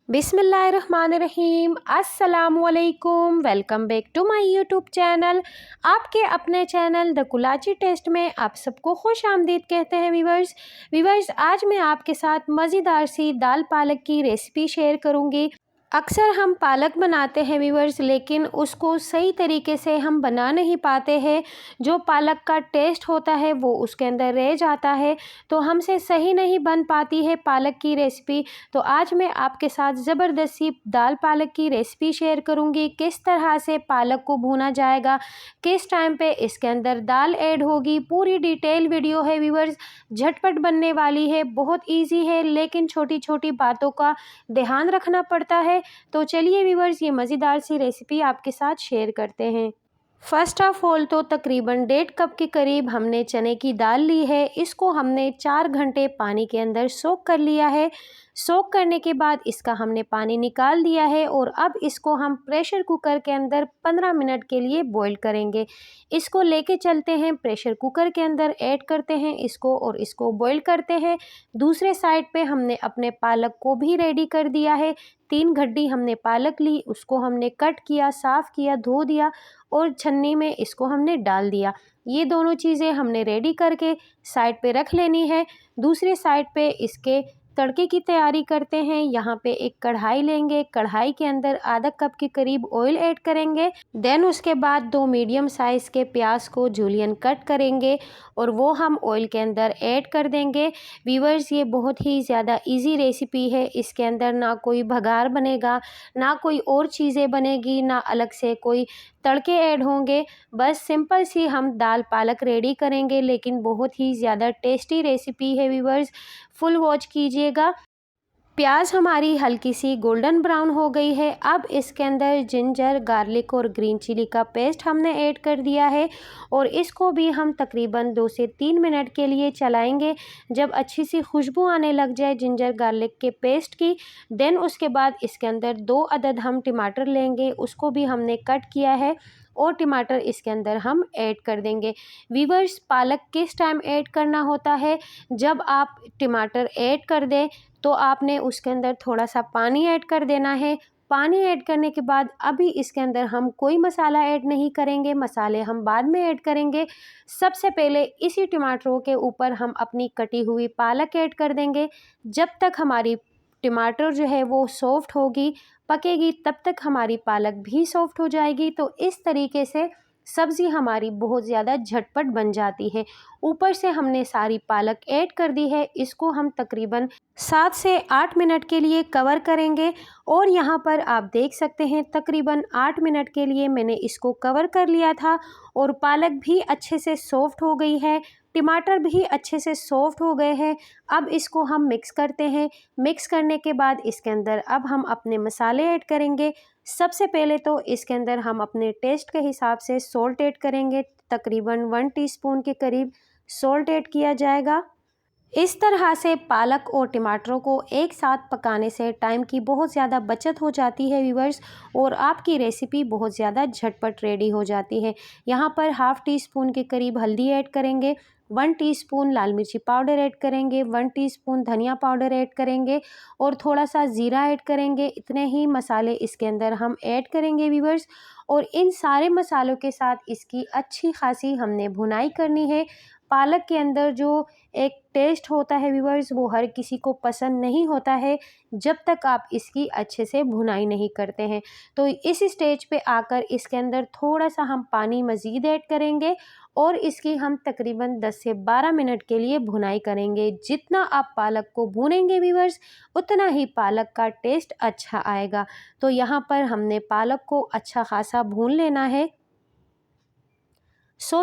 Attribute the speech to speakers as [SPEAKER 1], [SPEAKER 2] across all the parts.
[SPEAKER 1] बिस्मिल्लाहिर्रहमानिर्रहीम अस्सलामुअलैकुम। Welcome back to my YouTube channel. आपके अपने चैनल द कुलाची टेस्ट में आप सबको खुश आमदीद कहते हैं वीवर्स, आज मैं आपके साथ मज़ेदार सी दाल पालक की रेसिपी शेयर करूंगी। अक्सर हम पालक बनाते हैं वीवर्स, लेकिन उसको सही तरीके से हम बना नहीं पाते हैं। जो पालक का टेस्ट होता है वो उसके अंदर रह जाता है, तो हमसे सही नहीं बन पाती है पालक की रेसिपी। तो आज मैं आपके साथ ज़बरदस्ती दाल पालक की रेसिपी शेयर करूंगी। किस तरह से पालक को भूना जाएगा, किस टाइम पे इसके अंदर दाल ऐड होगी, पूरी डिटेल वीडियो है वीवर्स। झटपट बनने वाली है, बहुत ईजी है, लेकिन छोटी छोटी बातों का ध्यान रखना पड़ता है। तो चलिए व्यूअर्स, ये मज़ेदार सी रेसिपी आपके साथ शेयर करते हैं। फर्स्ट ऑफ ऑल तो तकरीबन 1.5 कप के करीब हमने चने की दाल ली है। इसको हमने 4 घंटे पानी के अंदर सोक कर लिया है। सोक करने के बाद इसका हमने पानी निकाल दिया है और अब इसको हम प्रेशर कुकर के अंदर 15 मिनट के लिए बॉईल करेंगे। इसको लेके चलते हैं प्रेशर कुकर के अंदर, ऐड करते हैं इसको और इसको बॉईल करते हैं। दूसरे साइड पे हमने अपने पालक को भी रेडी कर दिया है। 3 गड्डी हमने पालक ली, उसको हमने कट किया, साफ़ किया, धो दिया और छन्नी में इसको हमने डाल दिया। ये दोनों चीज़ें हमने रेडी करके साइड पे रख लेनी है। दूसरे साइड पे इसके तड़के की तैयारी करते हैं। यहाँ पे एक कढ़ाई लेंगे, कढ़ाई के अंदर आधा कप के करीब ऑयल ऐड करेंगे। देन उसके बाद 2 मीडियम साइज़ के प्याज को जूलियन कट करेंगे और वो हम ऑयल के अंदर ऐड कर देंगे। व्यूअर्स, ये बहुत ही ज़्यादा इजी रेसिपी है। इसके अंदर ना कोई भगार बनेगा, ना कोई और चीज़ें बनेगी, ना अलग से कोई तड़के ऐड होंगे। बस सिंपल सी हम दाल पालक रेडी करेंगे, लेकिन बहुत ही ज़्यादा टेस्टी रेसिपी है व्यूअर्स, फुल वॉच कीजिएगा। प्याज हमारी हल्की सी गोल्डन ब्राउन हो गई है। अब इसके अंदर जिंजर, गार्लिक और ग्रीन चिली का पेस्ट हमने ऐड कर दिया है और इसको भी हम तकरीबन 2 से 3 मिनट के लिए चलाएंगे। जब अच्छी सी खुशबू आने लग जाए जिंजर गार्लिक के पेस्ट की, देन उसके बाद इसके अंदर 2 अदद हम टमाटर लेंगे, उसको भी हमने कट किया है और टमाटर इसके अंदर हम ऐड कर देंगे। वीवर्स, पालक किस टाइम ऐड करना होता है, जब आप टमाटर ऐड कर दें तो आपने उसके अंदर थोड़ा सा पानी ऐड कर देना है। पानी ऐड करने के बाद अभी इसके अंदर हम कोई मसाला ऐड नहीं करेंगे, मसाले हम बाद में ऐड करेंगे। सबसे पहले इसी टमाटरों के ऊपर हम अपनी कटी हुई पालक ऐड कर देंगे। जब तक हमारी टमाटर जो है वो सॉफ्ट होगी, पकेगी, तब तक हमारी पालक भी सॉफ्ट हो जाएगी। तो इस तरीके से सब्ज़ी हमारी बहुत ज़्यादा झटपट बन जाती है। ऊपर से हमने सारी पालक ऐड कर दी है। इसको हम तकरीबन 7 से 8 मिनट के लिए कवर करेंगे और यहाँ पर आप देख सकते हैं तकरीबन 8 मिनट के लिए मैंने इसको कवर कर लिया था और पालक भी अच्छे से सॉफ्ट हो गई है, टमाटर भी अच्छे से सॉफ्ट हो गए हैं। अब इसको हम मिक्स करते हैं। मिक्स करने के बाद इसके अंदर अब हम अपने मसाले ऐड करेंगे। सबसे पहले तो इसके अंदर हम अपने टेस्ट के हिसाब से सॉल्ट ऐड करेंगे। तकरीबन 1 टीस्पून के करीब सॉल्ट ऐड किया जाएगा। इस तरह से पालक और टमाटरों को एक साथ पकाने से टाइम की बहुत ज़्यादा बचत हो जाती है व्यूअर्स, और आपकी रेसिपी बहुत ज़्यादा झटपट रेडी हो जाती है। यहाँ पर हाफ़ टी स्पून के करीब हल्दी ऐड करेंगे, 1 टीस्पून लाल मिर्ची पाउडर ऐड करेंगे, 1 टीस्पून धनिया पाउडर ऐड करेंगे और थोड़ा सा ज़ीरा ऐड करेंगे। इतने ही मसाले इसके अंदर हम ऐड करेंगे व्यूअर्स, और इन सारे मसालों के साथ इसकी अच्छी खासी हमने भुनाई करनी है। पालक के अंदर जो एक टेस्ट होता है व्यूअर्स, वो हर किसी को पसंद नहीं होता है जब तक आप इसकी अच्छे से भुनाई नहीं करते हैं। तो इस स्टेज पे आकर इसके अंदर थोड़ा सा हम पानी मज़ीद ऐड करेंगे और इसकी हम तकरीबन 10 से 12 मिनट के लिए भुनाई करेंगे। जितना आप पालक को भूनेंगे व्यूअर्स, उतना ही पालक का टेस्ट अच्छा आएगा। तो यहाँ पर हमने पालक को अच्छा खासा भून लेना है।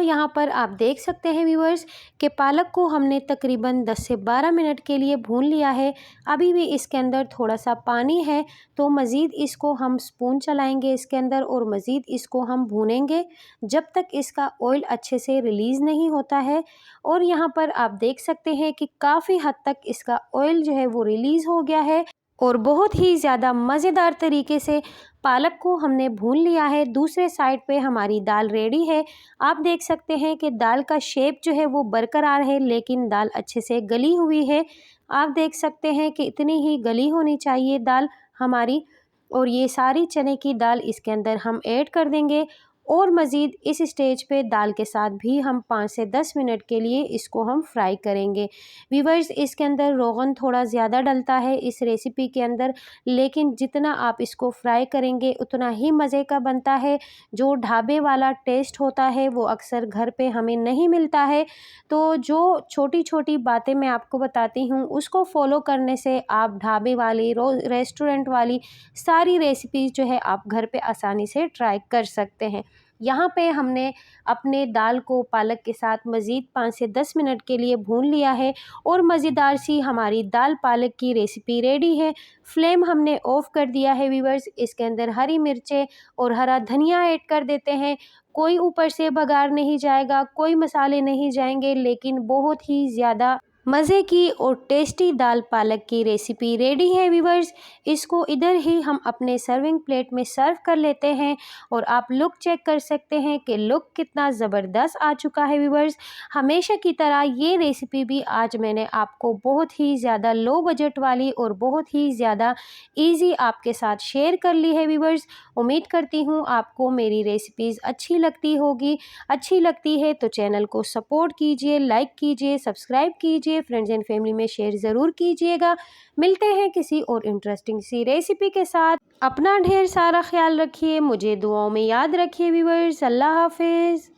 [SPEAKER 1] यहाँ पर आप देख सकते हैं व्यूअर्स कि पालक को हमने तकरीबन 10 से 12 मिनट के लिए भून लिया है। अभी भी इसके अंदर थोड़ा सा पानी है, तो मज़ीद इसको हम स्पून चलाएंगे इसके अंदर और मज़ीद इसको हम भूनेंगे जब तक इसका ऑयल अच्छे से रिलीज़ नहीं होता है। और यहाँ पर आप देख सकते हैं कि काफ़ी हद तक इसका ऑयल जो है वो रिलीज़ हो गया है और बहुत ही ज़्यादा मज़ेदार तरीके से पालक को हमने भून लिया है। दूसरे साइड पे हमारी दाल रेडी है। आप देख सकते हैं कि दाल का शेप जो है वो बरकरार है, लेकिन दाल अच्छे से गली हुई है। आप देख सकते हैं कि इतनी ही गली होनी चाहिए दाल, हमारी, और ये सारी चने की दाल इसके अंदर हम ऐड कर देंगे। और मज़ीद इस स्टेज पे दाल के साथ भी हम 5 से 10 मिनट के लिए इसको हम फ्राई करेंगे। व्यूअर्स, इसके अंदर रोगन थोड़ा ज़्यादा डलता है इस रेसिपी के अंदर, लेकिन जितना आप इसको फ्राई करेंगे उतना ही मज़े का बनता है। जो ढाबे वाला टेस्ट होता है वो अक्सर घर पे हमें नहीं मिलता है। तो जो छोटी छोटी बातें मैं आपको बताती हूँ उसको फॉलो करने से आप ढाबे वाली रेस्टोरेंट वाली सारी रेसिपीज़ जो है आप घर पे आसानी से ट्राई कर सकते हैं। यहाँ पे हमने अपने दाल को पालक के साथ मज़ीद 5 से 10 मिनट के लिए भून लिया है और मज़ेदार सी हमारी दाल पालक की रेसिपी रेडी है। फ्लेम हमने ऑफ़ कर दिया है व्यूअर्स। इसके अंदर हरी मिर्चें और हरा धनिया ऐड कर देते हैं। कोई ऊपर से बघार नहीं जाएगा, कोई मसाले नहीं जाएंगे, लेकिन बहुत ही ज़्यादा मज़े की और टेस्टी दाल पालक की रेसिपी रेडी है व्यूअर्स। इसको इधर ही हम अपने सर्विंग प्लेट में सर्व कर लेते हैं और आप लुक चेक कर सकते हैं कि लुक कितना ज़बरदस्त आ चुका है व्यूअर्स। हमेशा की तरह ये रेसिपी भी आज मैंने आपको बहुत ही ज़्यादा लो बजट वाली और बहुत ही ज़्यादा ईजी आपके साथ शेयर कर ली है व्यूअर्स। उम्मीद करती हूँ आपको मेरी रेसिपीज़ अच्छी लगती होगी। अच्छी लगती है तो चैनल को सपोर्ट कीजिए, लाइक कीजिए, सब्सक्राइब कीजिए, फ्रेंड्स एंड फैमिली में शेयर ज़रूर कीजिएगा। मिलते हैं किसी और इंटरेस्टिंग सी रेसिपी के साथ। अपना ढेर सारा ख्याल रखिए, मुझे दुआओं में याद रखिए व्यूअर्स। अल्लाह हाफिज़।